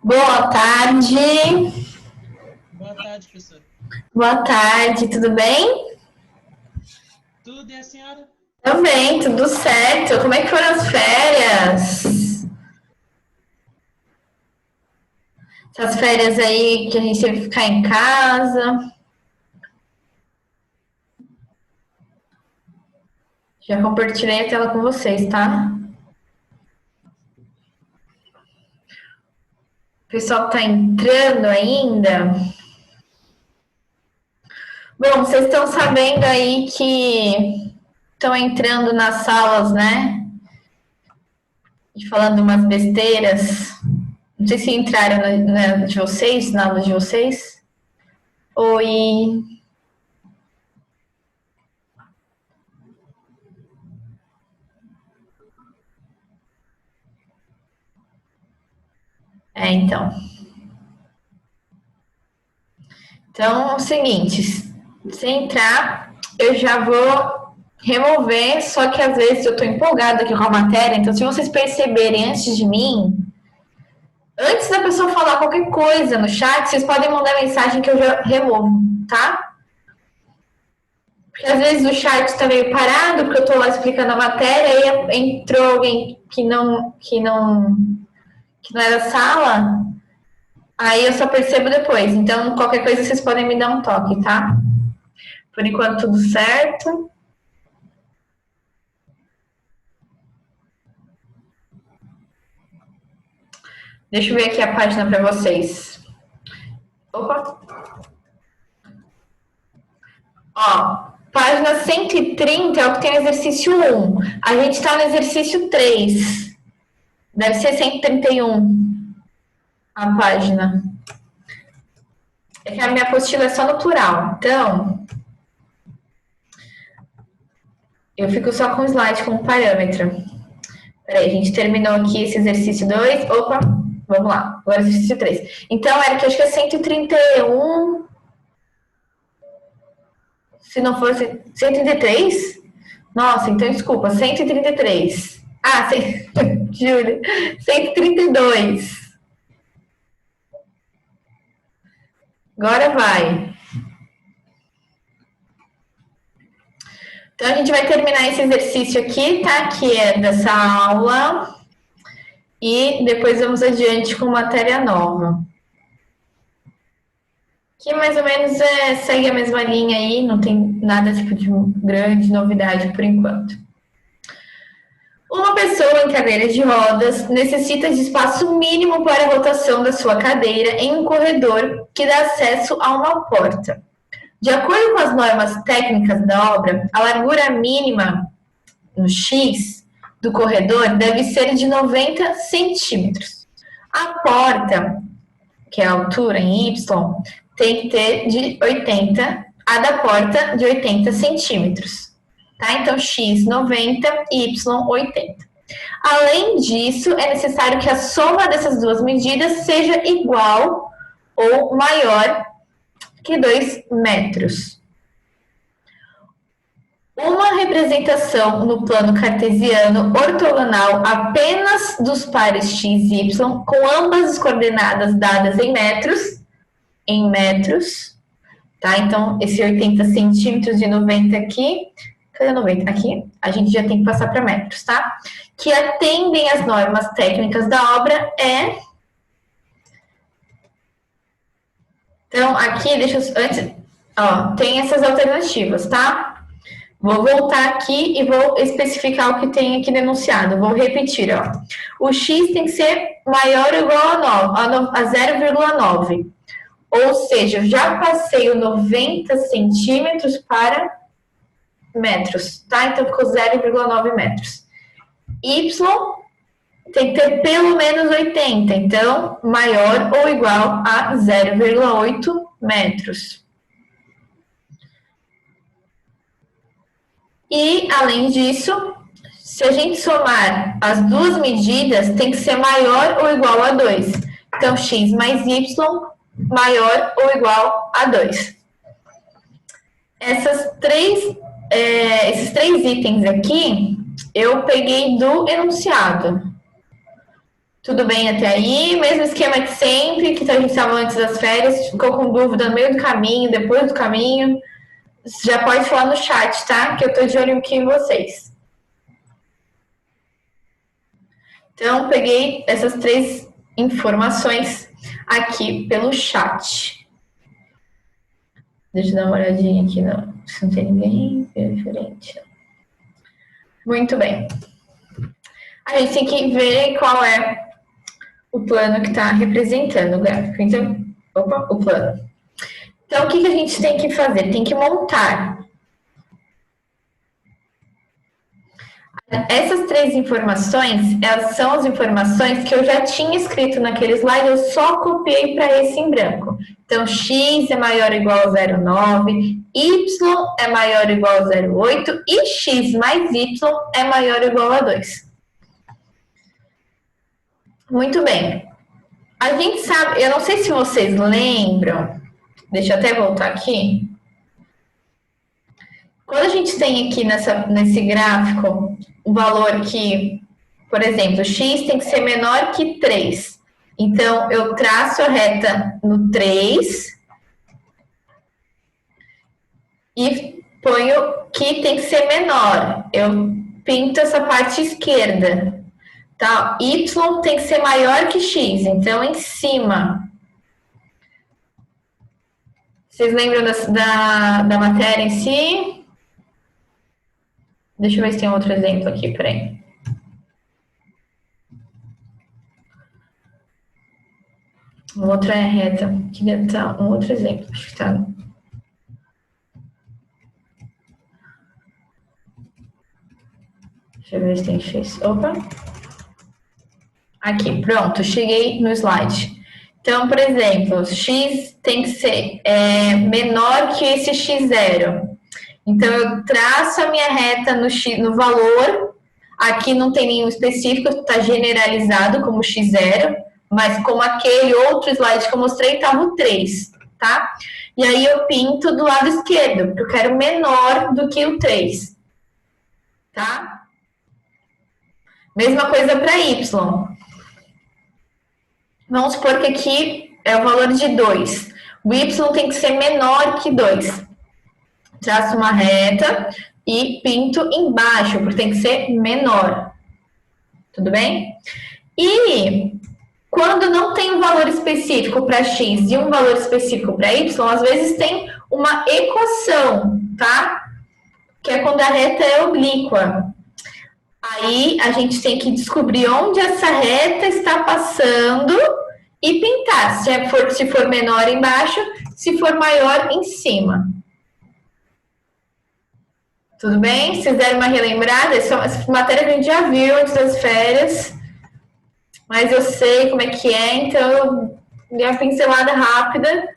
Boa tarde. Boa tarde, professor. Boa tarde, tudo bem? Tudo e a senhora? Também, tudo certo. Como é que foram as férias? Essas férias aí que a gente teve que ficar em casa. Já compartilhei a tela com vocês, tá? O pessoal tá entrando ainda. Bom, vocês estão sabendo aí que estão entrando nas salas, né? E falando umas besteiras. Não sei se entraram de vocês, na aula de vocês. Oi. Então. Então, é o seguinte, se entrar, eu já vou remover, só que às vezes eu tô empolgada aqui com a matéria, então se vocês perceberem antes de mim, antes da pessoa falar qualquer coisa no chat, vocês podem mandar mensagem que eu já removo, tá? Porque às vezes o chat tá meio parado, porque eu tô lá explicando a matéria, e entrou alguém que não é da sala, aí eu só percebo depois. Então, qualquer coisa vocês podem me dar um toque, tá? Por enquanto, tudo certo. Deixa eu ver aqui a página para vocês. Opa! Ó, página 130 é o que tem no exercício 1. A gente está no exercício 3. Deve ser 131 a página. É que a minha apostila é só no plural. Então, eu fico só com o slide como parâmetro. Peraí, a gente terminou aqui esse exercício 2. Opa, vamos lá. Agora exercício 3. Então, era que acho que é 131. Se não fosse 133? Nossa, então desculpa, 133. Ah, Júlia, 132. Agora vai. Então, a gente vai terminar esse exercício aqui, tá? Que é dessa aula. E depois vamos adiante com matéria nova. Que mais ou menos segue a mesma linha aí, não tem nada tipo de grande novidade por enquanto. Uma pessoa em cadeira de rodas necessita de espaço mínimo para a rotação da sua cadeira em um corredor que dá acesso a uma porta. De acordo com as normas técnicas da obra, a largura mínima no X do corredor deve ser de 90 centímetros. A porta, que é a altura em Y, tem que ter de 80, a da porta de 80 centímetros. Tá? Então, X 90, Y 80. Além disso, é necessário que a soma dessas duas medidas seja igual ou maior que 2 metros. Uma representação no plano cartesiano ortogonal apenas dos pares x e y, com ambas as coordenadas dadas em metros, tá? Então, esse 80 centímetros de 90 aqui, cadê 90? Aqui, a gente já tem que passar para metros, tá? Que atendem às normas técnicas da obra é... Então, aqui, deixa eu... Antes, ó, tem essas alternativas, tá? Vou voltar aqui e vou especificar o que tem aqui denunciado. Vou repetir, ó. O x tem que ser maior ou igual a 0,9. Ou seja, eu já passei o 90 centímetros para metros, tá? Então, ficou 0,9 metros. Y tem que ter pelo menos 80, então, maior ou igual a 0,8 metros. E, além disso, se a gente somar as duas medidas, tem que ser maior ou igual a 2. Então, x mais y maior ou igual a 2. Esses três itens aqui, eu peguei do enunciado. Tudo bem até aí? Mesmo esquema de sempre, que a gente estava antes das férias, ficou com dúvida no meio do caminho, depois do caminho, já pode falar no chat, tá? Que eu tô de olho aqui em vocês. Então, peguei essas 3 informações aqui pelo chat. Deixa eu dar uma olhadinha aqui, não. Se não tem ninguém, é diferente. Muito bem. A gente tem que ver qual é o plano que está representando o gráfico. Então, o plano. Então, o que a gente tem que fazer? Tem que montar essas 3 informações, elas são as informações que eu já tinha escrito naquele slide, eu só copiei para esse em branco. Então, x é maior ou igual a 0,9, y é maior ou igual a 0,8 e x mais y é maior ou igual a 2. Muito bem. A gente sabe, eu não sei se vocês lembram, deixa eu até voltar aqui. Quando a gente tem aqui nesse gráfico um valor que, por exemplo, x tem que ser menor que 3. Então, eu traço a reta no 3 e ponho que tem que ser menor. Eu pinto essa parte esquerda. Tá? Y tem que ser maior que x, então em cima. Vocês lembram da matéria em si? Deixa eu ver se tem outro exemplo aqui, peraí. Uma outra reta. Aqui deve estar um outro exemplo. Acho que tá. Deixa eu ver se tem x. Opa! Aqui, pronto, cheguei no slide. Então, por exemplo, x tem que ser menor que esse x0. Então, eu traço a minha reta no valor. Aqui não tem nenhum específico, está generalizado como x0, mas como aquele outro slide que eu mostrei, estava o 3, tá? E aí eu pinto do lado esquerdo, porque eu quero menor do que o 3, tá? Mesma coisa para y. Vamos supor que aqui é o valor de 2. O y tem que ser menor que 2. Traço uma reta e pinto embaixo, porque tem que ser menor. Tudo bem? E quando não tem um valor específico para x e um valor específico para y, às vezes tem uma equação, tá? Que é quando a reta é oblíqua. Aí a gente tem que descobrir onde essa reta está passando e pintar. Se for menor embaixo, se for maior em cima. Tudo bem? Se vocês deram uma relembrada, essa matéria que a gente já viu antes das férias, mas eu sei como é que é, então eu dei uma pincelada rápida,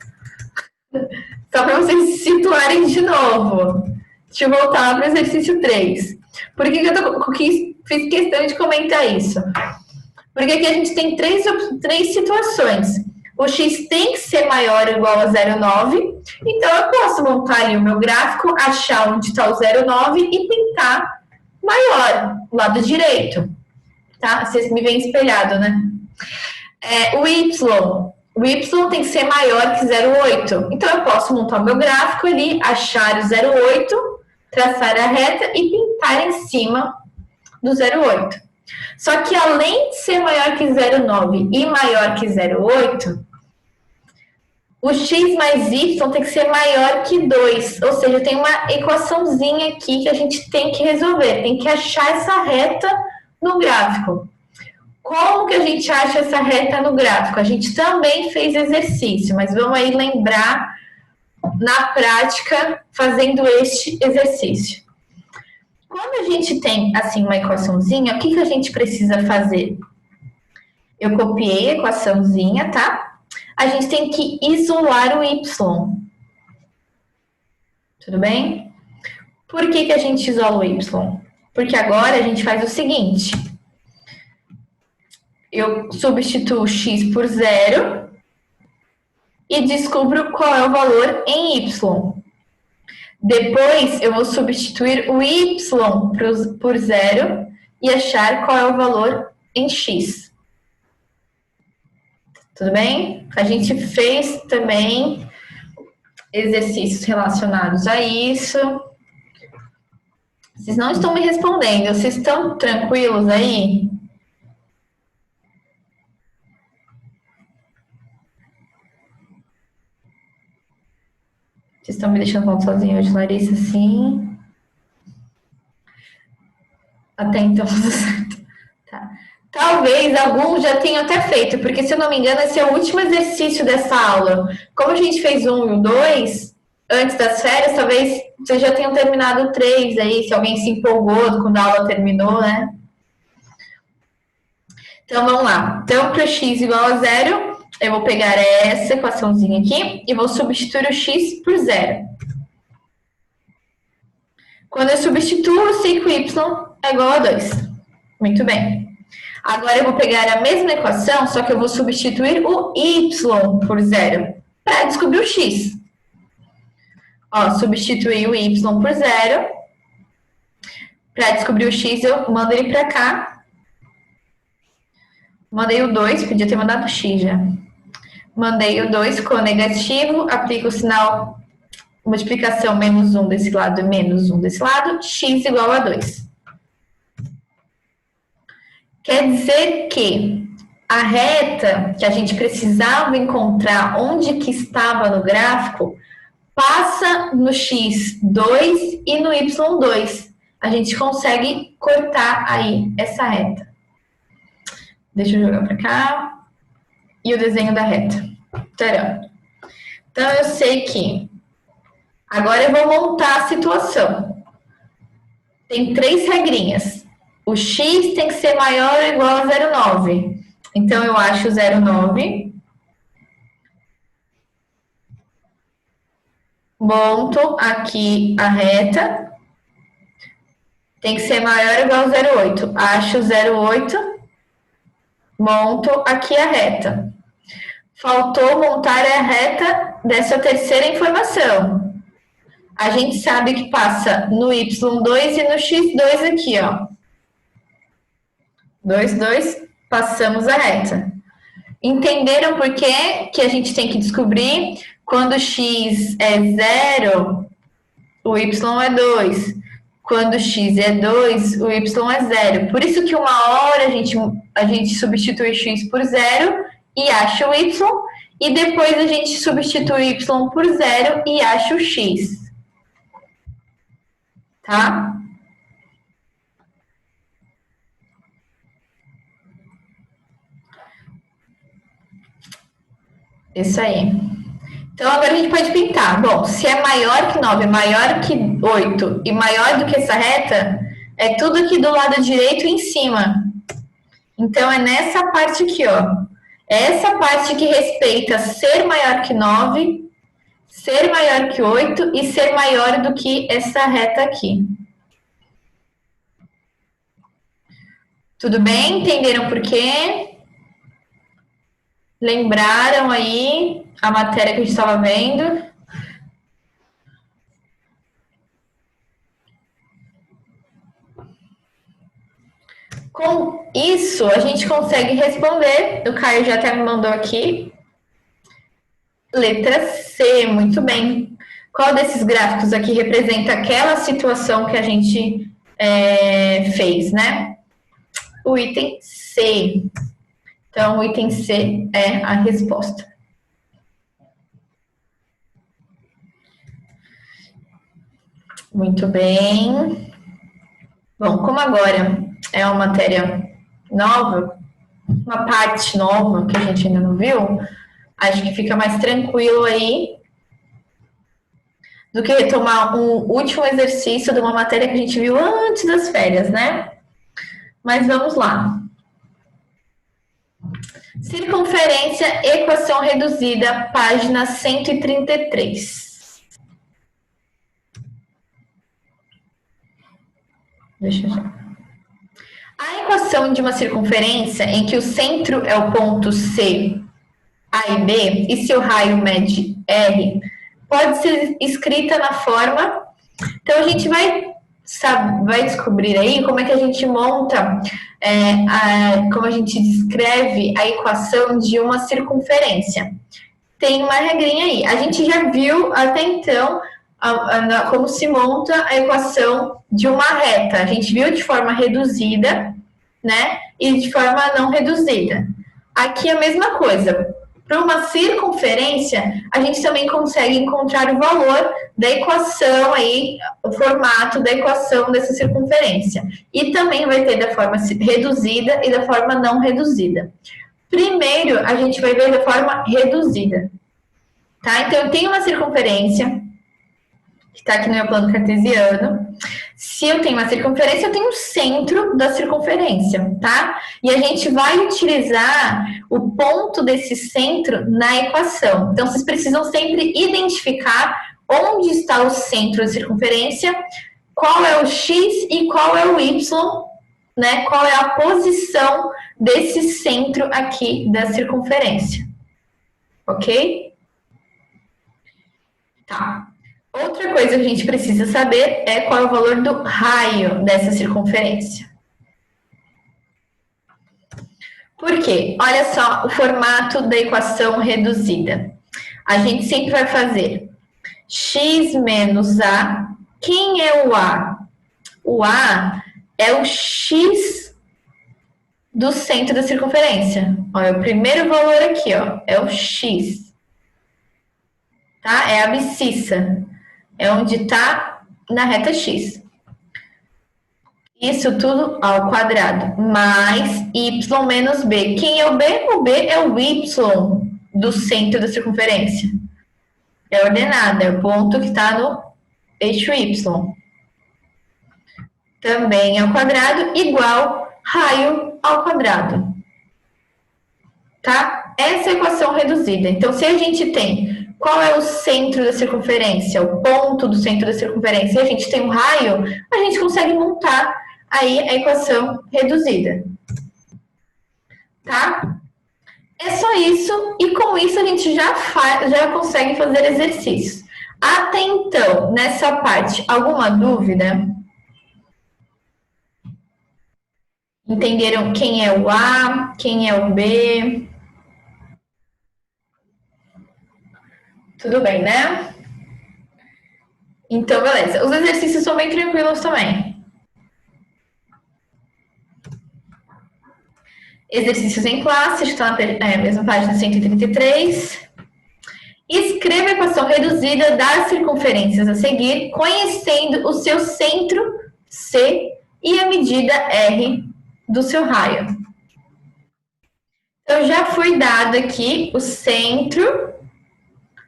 só para vocês se situarem de novo. Deixa eu voltar para o exercício 3. Por que eu fiz questão de comentar isso? Porque aqui a gente tem três situações. O x tem que ser maior ou igual a 0,9, então eu posso montar ali o meu gráfico, achar onde está o 0,9 e pintar maior, do lado direito. Tá? Vocês me veem espelhado, né? O y tem que ser maior que 0,8. Então eu posso montar o meu gráfico ali, achar o 0,8, traçar a reta e pintar em cima do 0,8. Só que além de ser maior que 0,9 e maior que 0,8, o x mais y tem que ser maior que 2. Ou seja, tem uma equaçãozinha aqui que a gente tem que resolver. Tem que achar essa reta no gráfico. Como que a gente acha essa reta no gráfico? A gente também fez exercício, mas vamos aí lembrar na prática fazendo este exercício. Quando a gente tem, assim, uma equaçãozinha, o que a gente precisa fazer? Eu copiei a equaçãozinha, tá? A gente tem que isolar o y. Tudo bem? Por que a gente isola o y? Porque agora a gente faz o seguinte. Eu substituo x por 0 e descubro qual é o valor em y. Depois, eu vou substituir o y por 0 e achar qual é o valor em x. Tudo bem? A gente fez também exercícios relacionados a isso. Vocês não estão me respondendo. Vocês estão tranquilos aí? Vocês estão me deixando falando sozinha hoje, Larissa? Sim. Até então, tudo certo. Tá. Talvez alguns já tenham até feito, porque se eu não me engano, esse é o último exercício dessa aula. Como a gente fez 1 e o 2, antes das férias, talvez vocês já tenham terminado o 3 aí, se alguém se empolgou quando a aula terminou, né? Então, vamos lá. Então, para o x igual a 0, eu vou pegar essa equaçãozinha aqui e vou substituir o x por 0. Quando eu substituo, eu sei que o y é igual a 2. Muito bem. Agora eu vou pegar a mesma equação, só que eu vou substituir o y por 0 para descobrir o x. Ó, substituir o y por 0. Para descobrir o x, eu mando ele para cá. Mandei o 2, podia ter mandado o x já. Mandei o 2 com o negativo, aplico o sinal multiplicação menos 1 desse lado e menos 1 desse lado, x igual a 2. Quer dizer que a reta que a gente precisava encontrar onde que estava no gráfico passa no x2 e no y2. A gente consegue cortar aí essa reta. Deixa eu jogar para cá. E o desenho da reta. Tcharam. Então, eu sei que agora eu vou montar a situação. Tem 3 regrinhas. O x tem que ser maior ou igual a 0,9. Então, eu acho 0,9. Monto aqui a reta. Tem que ser maior ou igual a 0,8. Acho 0,8. Monto aqui a reta. Faltou montar a reta dessa terceira informação. A gente sabe que passa no y2 e no x2 aqui, ó. 2, 2, passamos a reta. Entenderam por que a gente tem que descobrir quando x é 0, o y é 2. Quando x é 2, o y é 0. Por isso que uma hora a gente substitui x por 0 e acha o y, e depois a gente substitui y por 0 e acha o x. Tá? Isso aí. Então, agora a gente pode pintar. Bom, se é maior que 9, maior que 8 e maior do que essa reta, é tudo aqui do lado direito em cima. Então, é nessa parte aqui, ó. É essa parte que respeita ser maior que 9, ser maior que 8 e ser maior do que essa reta aqui. Tudo bem? Entenderam por quê? Lembraram aí a matéria que a gente estava vendo? Com isso, a gente consegue responder. O Caio já até me mandou aqui. Letra C, muito bem. Qual desses gráficos aqui representa aquela situação que a gente fez, né? O item C. Então, o item C é a resposta. Muito bem. Bom, como agora é uma matéria nova, uma parte nova que a gente ainda não viu, acho que fica mais tranquilo aí do que retomar um último exercício de uma matéria que a gente viu antes das férias, né? Mas vamos lá. Circunferência, equação reduzida, página 133. Deixa eu ver. A equação de uma circunferência em que o centro é o ponto C, A e B, e seu raio mede R, pode ser escrita na forma... Então, a gente vai vai descobrir aí como é que a gente monta, como a gente descreve a equação de uma circunferência. Tem uma regrinha aí. A gente já viu até então como se monta a equação de uma reta. A gente viu de forma reduzida, né? E de forma não reduzida. Aqui é a mesma coisa. Para uma circunferência, a gente também consegue encontrar o valor da equação aí, o formato da equação dessa circunferência. E também vai ter da forma reduzida e da forma não reduzida. Primeiro, a gente vai ver da forma reduzida. Tá? Então, eu tenho uma circunferência, que está aqui no meu plano cartesiano. Se eu tenho uma circunferência, eu tenho o centro da circunferência, tá? E a gente vai utilizar o ponto desse centro na equação. Então, vocês precisam sempre identificar onde está o centro da circunferência, qual é o x e qual é o y, né? Qual é a posição desse centro aqui da circunferência. Ok? Tá. Outra coisa que a gente precisa saber é qual é o valor do raio dessa circunferência. Por quê? Olha só o formato da equação reduzida. A gente sempre vai fazer x menos a. Quem é o a? O a é o x do centro da circunferência. Olha, o primeiro valor aqui, ó, é o x. Tá? É a abscissa. É onde está na reta x. Isso tudo ao quadrado. Mais y menos b. Quem é o b? O b é o y do centro da circunferência. É ordenada, é o ponto que está no eixo y. Também ao quadrado, igual raio ao quadrado. Tá? Essa é a equação reduzida. Então, se a gente tem qual é o centro da circunferência, o ponto do centro da circunferência, e a gente tem um raio, a gente consegue montar aí a equação reduzida. Tá? É só isso, e com isso a gente já consegue fazer exercícios. Até então, nessa parte, alguma dúvida? Entenderam quem é o A, quem é o B? Tudo bem, né? Então, beleza. Os exercícios são bem tranquilos também. Exercícios em classe, está na mesma página 133. Escreva a equação reduzida das circunferências a seguir, conhecendo o seu centro C e a medida R do seu raio. Então, já foi dado aqui o centro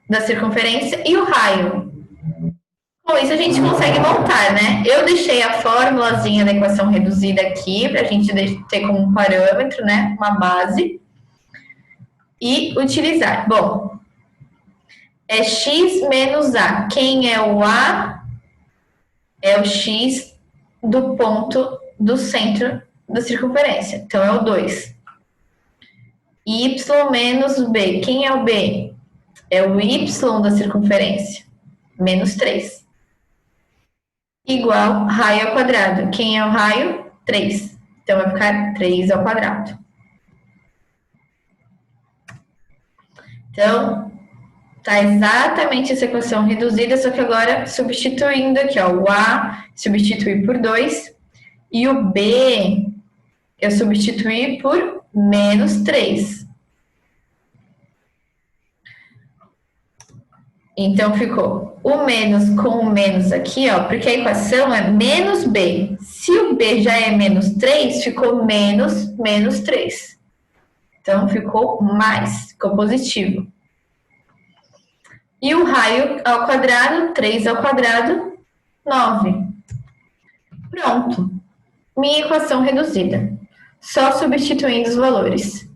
da circunferência e o raio. Com isso, a gente consegue montar, né? Eu deixei a formulazinha da equação reduzida aqui, para a gente ter como um parâmetro, né? Uma base. E utilizar. Bom, é x menos a. Quem é o a? É o x do ponto do centro da circunferência. Então, é o 2. Y menos b. Quem é o b? É o y da circunferência, menos 3. Igual raio ao quadrado. Quem é o raio? 3. Então, vai ficar 3 ao quadrado. Então, tá exatamente essa equação reduzida, só que agora substituindo aqui, ó, o A substituir por 2 e o B eu substituir por menos 3. Então, ficou o menos com o menos aqui, ó, porque a equação é menos B. Se o B já é menos 3, ficou menos 3. Então, ficou mais, ficou positivo. E o raio ao quadrado, 3 ao quadrado, 9. Pronto. Minha equação reduzida. Só substituindo os valores.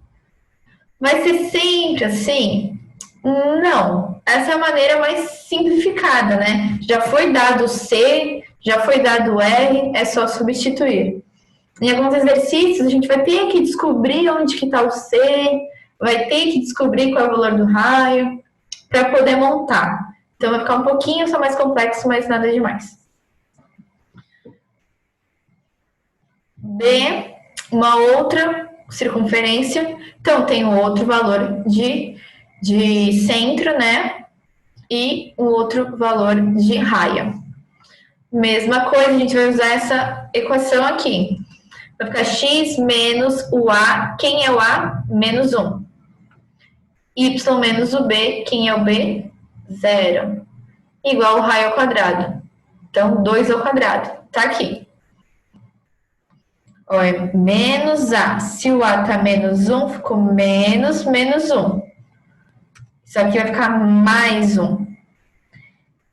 Vai ser sempre assim? Não. Essa é a maneira mais simplificada, né? Já foi dado o C, já foi dado o R, é só substituir. Em alguns exercícios, a gente vai ter que descobrir onde que está o C, vai ter que descobrir qual é o valor do raio, para poder montar. Então, vai ficar um pouquinho só mais complexo, mas nada demais. B, uma outra circunferência. Então, tem um outro valor de centro, né? E um outro valor de raia. Mesma coisa, a gente vai usar essa equação aqui. Vai ficar x menos o A. Quem é o A? Menos 1. Y menos o B. Quem é o B? 0. Igual o raio ao quadrado. Então, 2 ao quadrado. Tá aqui. Ó, é menos A. Se o A tá menos 1, ficou menos 1. Isso aqui vai ficar mais 1.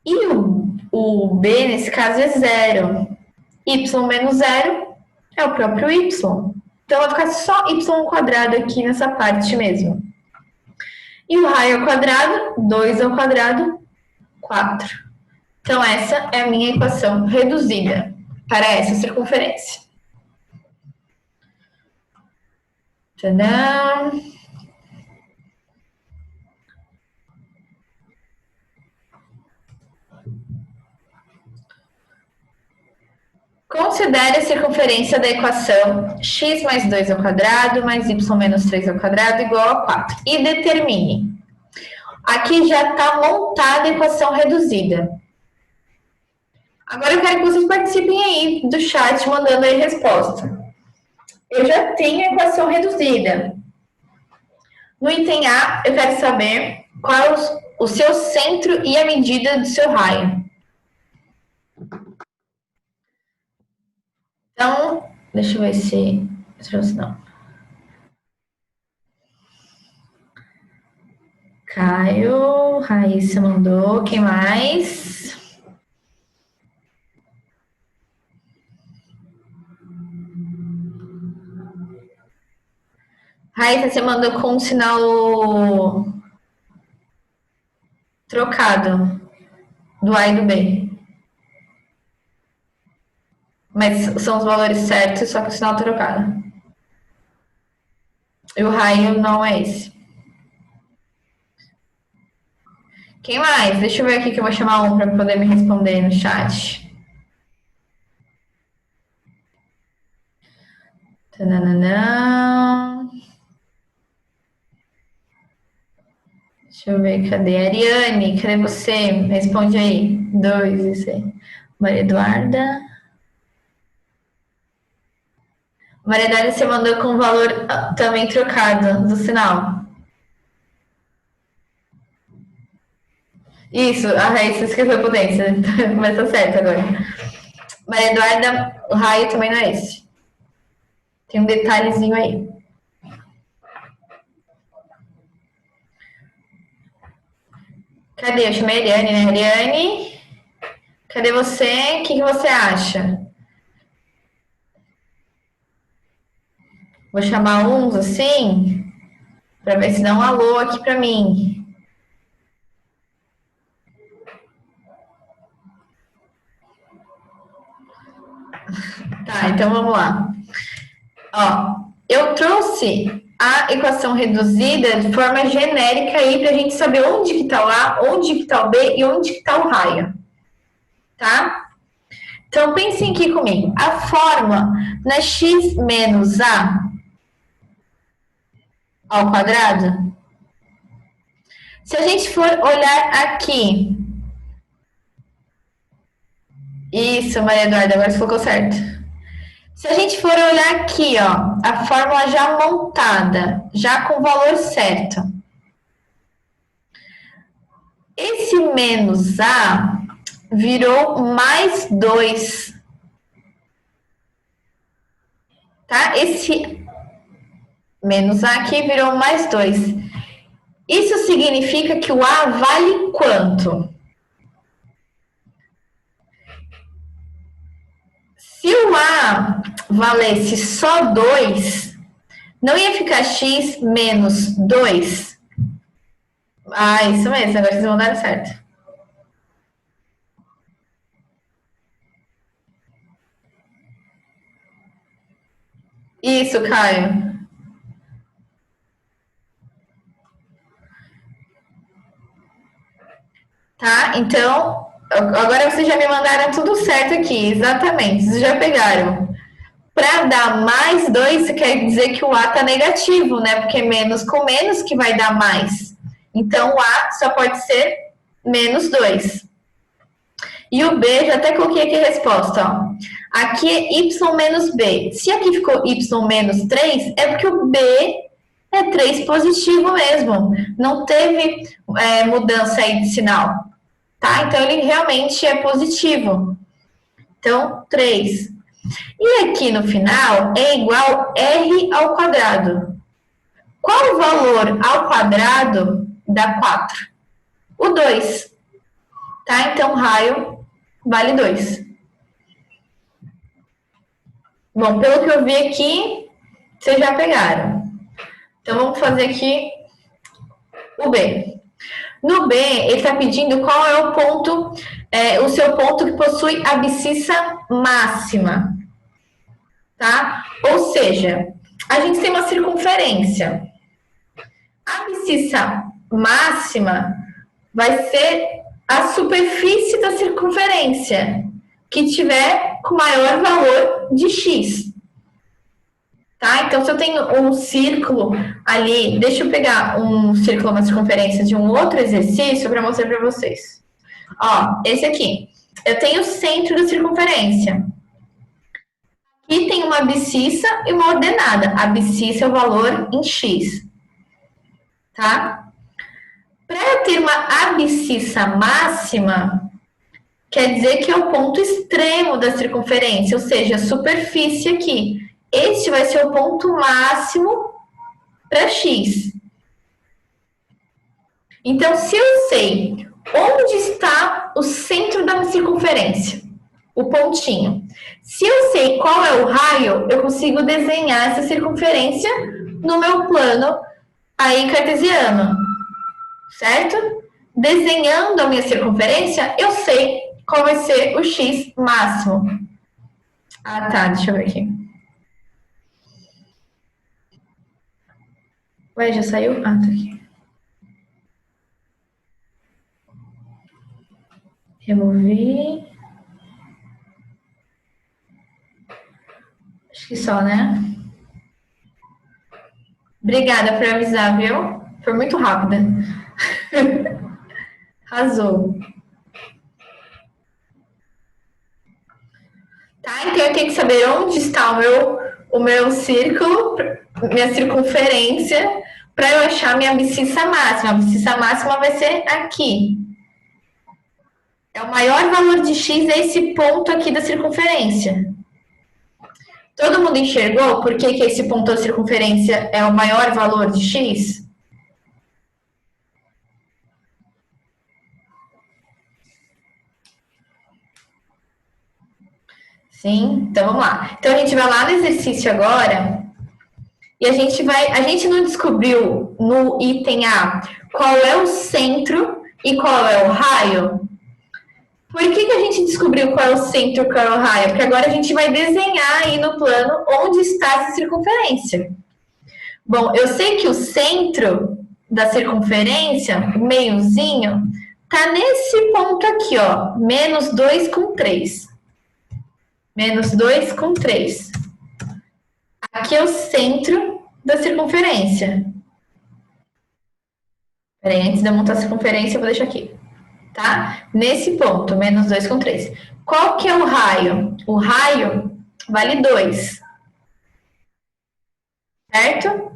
E o B, nesse caso, é 0. Y menos 0 é o próprio Y. Então, vai ficar só Y ao quadrado aqui nessa parte mesmo. E o raio ao quadrado, 2 ao quadrado, 4. Então, essa é a minha equação reduzida para essa circunferência. Tadã! Considere a circunferência da equação x mais 2 ao quadrado mais y menos 3 ao quadrado igual a 4. E determine. Aqui já está montada a equação reduzida. Agora eu quero que vocês participem aí do chat mandando aí resposta. Eu já tenho a equação reduzida. No item A, eu quero saber qual é o seu centro e a medida do seu raio. Então, deixa eu ver se não. Caio, Raíssa mandou, quem mais? Raíssa, você mandou com um sinal trocado do A e do B. Mas são os valores certos, só que o sinal trocado. E o raio não é esse. Quem mais? Deixa eu ver aqui que eu vou chamar um para poder me responder no chat. Tananã. Deixa eu ver, cadê? Ariane, cadê você? Responde aí. 2, isso aí. Maria Eduarda. Maria Eduarda, você mandou com o valor também trocado do sinal. Isso, a Raíssa esqueceu a potência, mas tá certo agora. Maria Eduarda, o raio também não é esse. Tem um detalhezinho aí. Cadê? Eu chamei a Ariane, né? Ariane, cadê você? O que você acha? Vou chamar uns assim, para ver se dá um alô aqui para mim. Tá, então vamos lá. Ó, eu trouxe a equação reduzida de forma genérica aí para a gente saber onde que está o A, onde que está o B e onde que está o raio. Tá? Então, pensem aqui comigo. A fórmula não é x menos A ao quadrado? Se a gente for olhar aqui... Isso, Maria Eduarda, agora você colocou certo. Se a gente for olhar aqui, ó, a fórmula já montada, já com o valor certo. Esse menos A virou mais 2. Tá? Esse menos A aqui virou mais 2. Isso significa que o A vale quanto? Se o A valesse só 2, não ia ficar x menos 2? Ah, isso mesmo, agora vocês vão dar certo. Isso, Caio. Tá? Então, agora vocês já me mandaram tudo certo aqui, exatamente, vocês já pegaram. Para dar mais 2, quer dizer que o A está negativo, né? Porque é menos com menos que vai dar mais. Então, o A só pode ser menos 2. E o B, já até coloquei aqui a resposta, ó. Aqui é y menos B. Se aqui ficou y menos 3, é porque o B é 3 positivo mesmo. Não teve mudança aí de sinal. Tá? Então, ele realmente é positivo. Então, 3. E aqui no final é igual R ao quadrado. Qual o valor ao quadrado dá 4? O 2. Tá? Então, raio vale 2. Bom, pelo que eu vi aqui, vocês já pegaram. Então, vamos fazer aqui o B. No B, ele está pedindo qual é o ponto, o seu ponto que possui abscissa máxima. Tá? Ou seja, a gente tem uma circunferência. A abscissa máxima vai ser a superfície da circunferência que tiver com maior valor de x. Tá? Então, se eu tenho um círculo ali, deixa eu pegar um círculo, uma circunferência de um outro exercício para mostrar para vocês. Ó, esse aqui. Eu tenho o centro da circunferência. Aqui tem uma abscissa e uma ordenada. A abscissa é o valor em x. Tá? Para eu ter uma abscissa máxima, quer dizer que é o ponto extremo da circunferência, ou seja, a superfície aqui. Este vai ser o ponto máximo para x. Então, se eu sei onde está o centro da circunferência, o pontinho. Se eu sei qual é o raio, eu consigo desenhar essa circunferência no meu plano aí cartesiano, certo? Desenhando a minha circunferência, eu sei qual vai ser o x máximo. Ah, tá, deixa eu ver aqui. Ué, já saiu? Ah, tá aqui. Removi. Acho que só, né? Obrigada por avisar, viu? Foi muito rápida. Arrasou. Tá, então eu tenho que saber onde está o meu círculo, minha circunferência, para eu achar minha abscissa máxima. A abscissa máxima vai ser aqui. É o maior valor de x, é esse ponto aqui da circunferência. Todo mundo enxergou por que esse ponto da circunferência é o maior valor de x? Sim? Então vamos lá. Então a gente vai lá no exercício agora e a gente não descobriu no item A qual é o centro e qual é o raio? Por que a gente descobriu qual é o centro e qual é o raio? Porque agora a gente vai desenhar aí no plano onde está essa circunferência. Bom, eu sei que o centro da circunferência, o meiozinho, tá nesse ponto aqui, ó, menos 2 com 3. Menos 2 com 3. Aqui é o centro da circunferência. Peraí, antes de eu montar a circunferência, eu vou deixar aqui. Tá? Nesse ponto, menos 2 com 3. Qual que é o raio? O raio vale 2. Certo?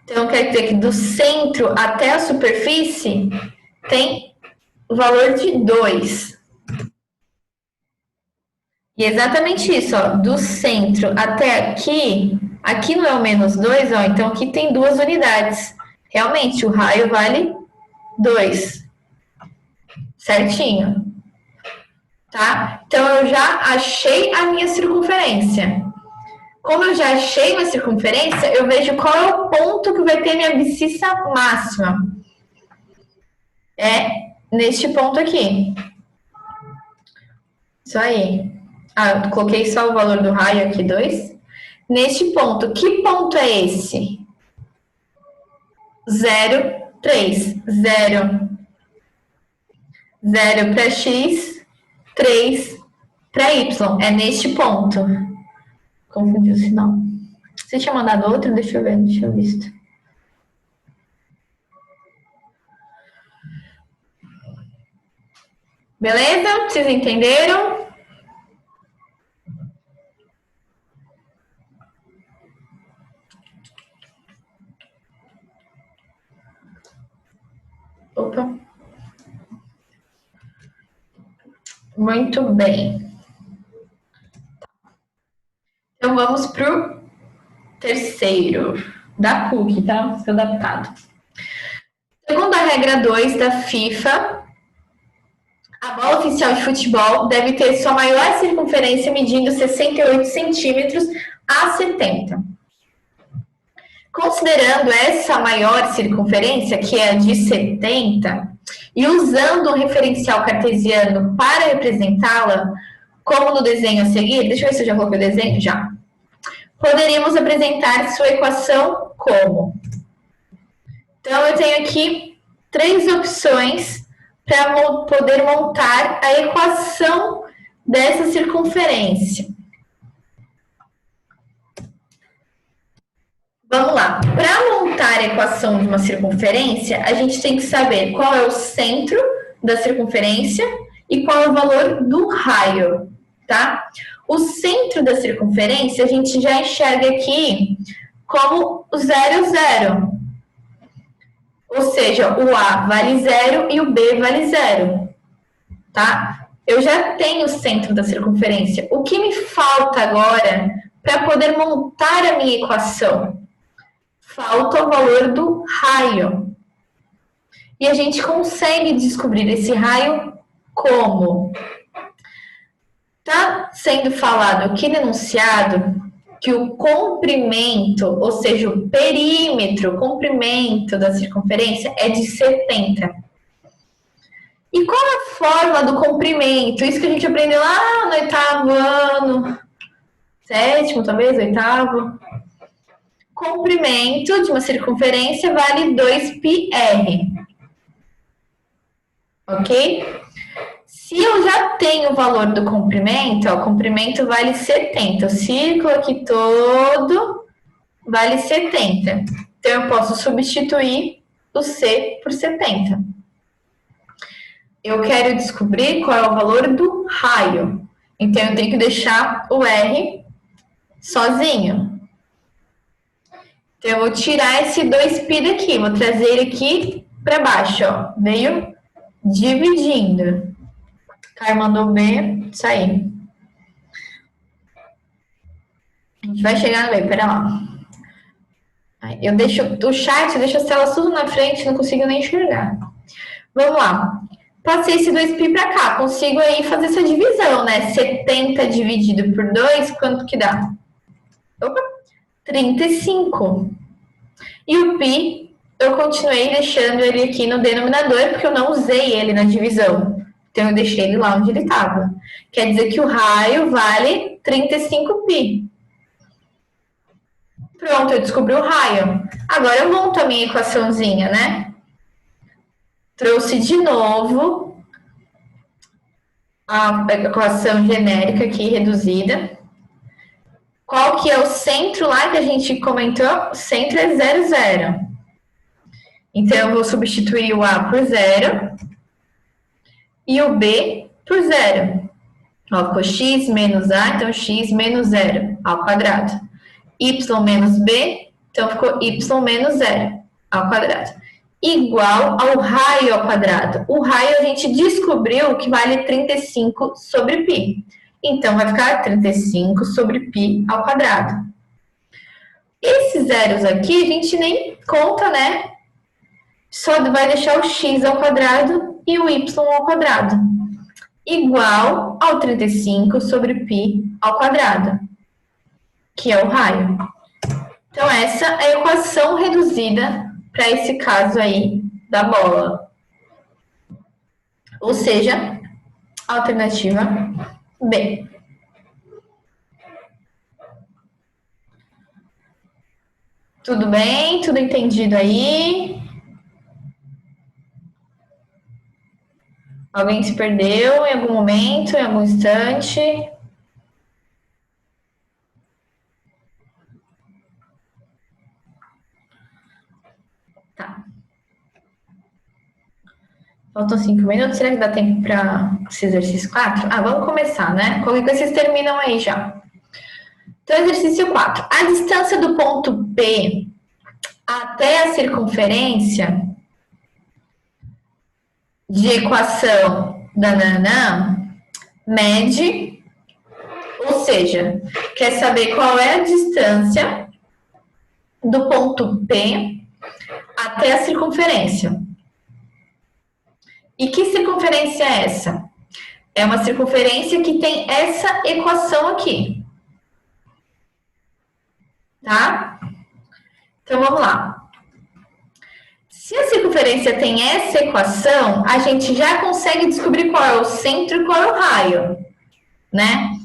Então, quer dizer que do centro até a superfície tem o valor de 2. E é exatamente isso, ó. Do centro até aqui, aqui não é o menos 2, ó. Então, aqui tem 2 unidades. Realmente, o raio vale 2. Certinho. Tá? Então, eu já achei a minha circunferência. Como eu já achei minha circunferência, eu vejo qual é o ponto que vai ter minha abscissa máxima. É neste ponto aqui. Isso aí. Ah, eu coloquei só o valor do raio aqui, 2. Neste ponto, que ponto é esse? 0, 3. 0. 0 para x, 3 para y. É neste ponto. Confundiu o sinal. Você tinha mandado outro? Deixa eu ver, não tinha visto. Beleza? Vocês entenderam? Opa. Muito bem. Então, vamos para o terceiro, da PUC, tá? Seu adaptado. Segundo a regra 2 da FIFA, a bola oficial de futebol deve ter sua maior circunferência medindo 68 centímetros a 70. Considerando essa maior circunferência, que é a de 70, e usando um referencial cartesiano para representá-la, como no desenho a seguir, deixa eu ver se eu já coloquei o desenho, já. Poderíamos apresentar sua equação como? Então, eu tenho aqui 3 opções para poder montar a equação dessa circunferência. Vamos lá. Para montar a equação de uma circunferência, a gente tem que saber qual é o centro da circunferência e qual é o valor do raio, tá? O centro da circunferência a gente já enxerga aqui como o 0, 0. Ou seja, o A vale 0 e o B vale 0, tá? Eu já tenho o centro da circunferência. O que me falta agora para poder montar a minha equação? Falta o valor do raio. E a gente consegue descobrir esse raio como? Está sendo falado aqui no enunciado que o comprimento, ou seja, o perímetro, o comprimento da circunferência é de 70. E qual é a forma do comprimento? Isso que a gente aprendeu lá no 8º ano, 7º, talvez, 8º. Comprimento de uma circunferência vale 2πr. Ok? Se eu já tenho o valor do comprimento, ó, o comprimento vale 70. O círculo aqui todo vale 70. Então, eu posso substituir o C por 70. Eu quero descobrir qual é o valor do raio. Então, eu tenho que deixar o R sozinho. Então, eu vou tirar esse 2π daqui, vou trazer ele aqui para baixo, ó. Veio dividindo. Caio mandou B, sair. A gente vai chegar no B, pera lá. Eu deixo o chat, eu deixo as telas tudo na frente, não consigo nem enxergar. Vamos lá. Passei esse 2π para cá, consigo aí fazer essa divisão, né? 70 dividido por 2, quanto que dá? Opa! 35. E o π, eu continuei deixando ele aqui no denominador, porque eu não usei ele na divisão. Então, eu deixei ele lá onde ele estava. Quer dizer que o raio vale 35π. Pronto, eu descobri o raio. Agora, eu monto a minha equaçãozinha, né? Trouxe de novo a equação genérica aqui, reduzida. Qual que é o centro lá que a gente comentou? O centro é 0, 0. Então, eu vou substituir o A por 0 e o B por 0. Ó, ficou x menos A, então x menos 0 ao quadrado. Y menos B, então ficou y menos 0 ao quadrado. Igual ao raio ao quadrado. O raio a gente descobriu que vale 35 sobre π. Então, vai ficar 35 sobre π ao quadrado. Esses zeros aqui, a gente nem conta, né? Só vai deixar o x ao quadrado e o y ao quadrado. Igual ao 35 sobre π ao quadrado, que é o raio. Então, essa é a equação reduzida para esse caso aí da bola. Ou seja, alternativa B. Tudo bem? Tudo entendido aí? Alguém se perdeu em algum momento, em algum instante? Tá. Faltam 5 minutos, será que dá tempo para esse exercício 4? Ah, vamos começar, né? Qualquer coisa vocês terminam aí já. Então, exercício 4. A distância do ponto P até a circunferência de equação da nanã mede, ou seja, quer saber qual é a distância do ponto P até a circunferência. E que circunferência é essa? É uma circunferência que tem essa equação aqui. Tá? Então, vamos lá. Se a circunferência tem essa equação, a gente já consegue descobrir qual é o centro e qual é o raio, né?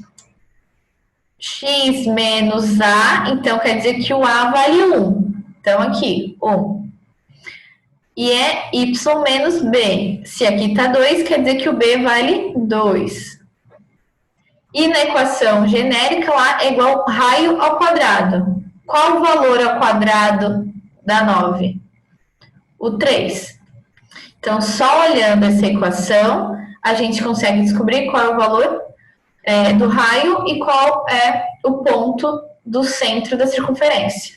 X menos A, então quer dizer que o A vale 1. Então, aqui, 1. E é Y menos B. Se aqui está 2, quer dizer que o B vale 2. E na equação genérica lá é igual raio ao quadrado. Qual o valor ao quadrado da 9? O 3. Então, só olhando essa equação, a gente consegue descobrir qual é o valor do raio e qual é o ponto do centro da circunferência.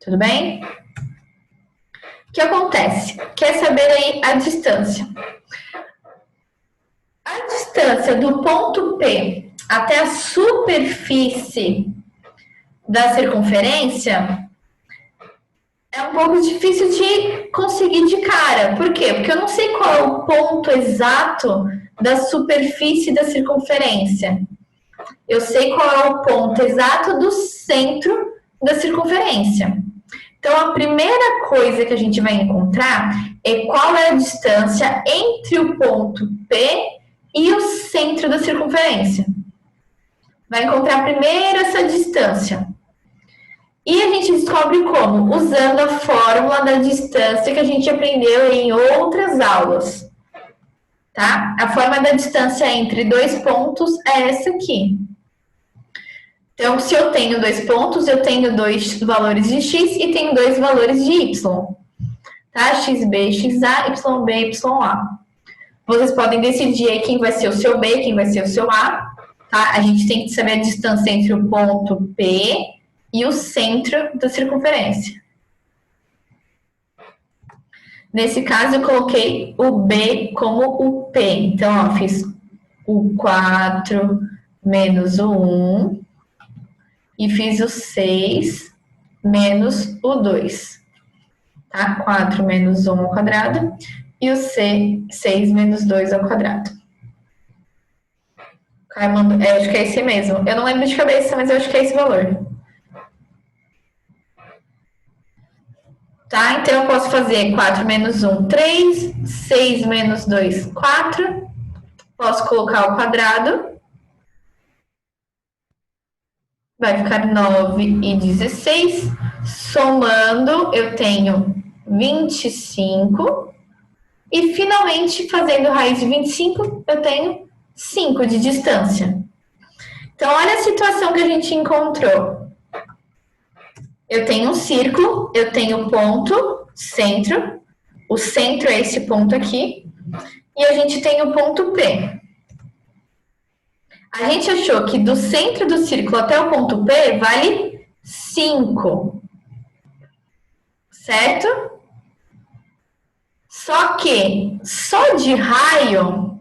Tudo bem? O que acontece? Quer saber aí a distância? A distância do ponto P até a superfície da circunferência é um pouco difícil de conseguir de cara. Por quê? Porque eu não sei qual é o ponto exato da superfície da circunferência. Eu sei qual é o ponto exato do centro da circunferência. Então, a primeira coisa que a gente vai encontrar é qual é a distância entre o ponto P e o centro da circunferência. Vai encontrar primeiro essa distância. E a gente descobre como? Usando a fórmula da distância que a gente aprendeu em outras aulas. Tá? A forma da distância entre dois pontos é essa aqui. Então, se eu tenho dois pontos, eu tenho dois valores de x e tenho dois valores de y. Tá? xb, xa, yb, ya. Vocês podem decidir aí quem vai ser o seu b, quem vai ser o seu a. Tá? A gente tem que saber a distância entre o ponto P e o centro da circunferência. Nesse caso, eu coloquei o B como o P. Então, ó, fiz o 4 menos o 1 e fiz o 6 menos o 2. Tá? 4 menos 1 ao quadrado e o 6 menos 2 ao quadrado. Eu acho que é esse mesmo. Eu não lembro de cabeça, mas eu acho que é esse valor. Tá? Então, eu posso fazer 4 menos 1, 3, 6 menos 2, 4. Posso colocar ao quadrado. Vai ficar 9 e 16. Somando, eu tenho 25. E, finalmente, fazendo raiz de 25, eu tenho 5 de distância. Então, olha a situação que a gente encontrou. Eu tenho um círculo, eu tenho ponto, centro. O centro é esse ponto aqui. E a gente tem o ponto P. A gente achou que do centro do círculo até o ponto P vale 5. Certo? Só que, só de raio,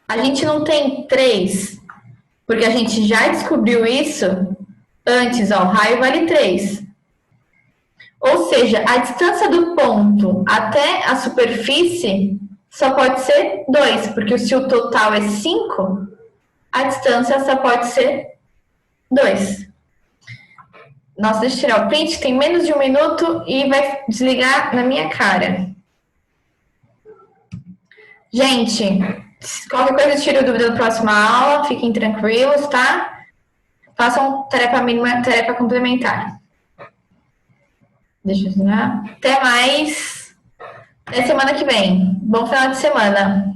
a gente não tem 3. Porque a gente já descobriu isso antes, ó, o raio vale 3. Ou seja, a distância do ponto até a superfície só pode ser 2, porque se o total é 5, a distância só pode ser 2. Nossa, deixa eu tirar o print, tem menos de 1 minuto e vai desligar na minha cara. Gente, qualquer coisa tiro dúvida na próxima aula, fiquem tranquilos, tá? Façam tarefa mínima, tarefa complementar. Deixa eu ver. Até mais. Até semana que vem. Bom final de semana.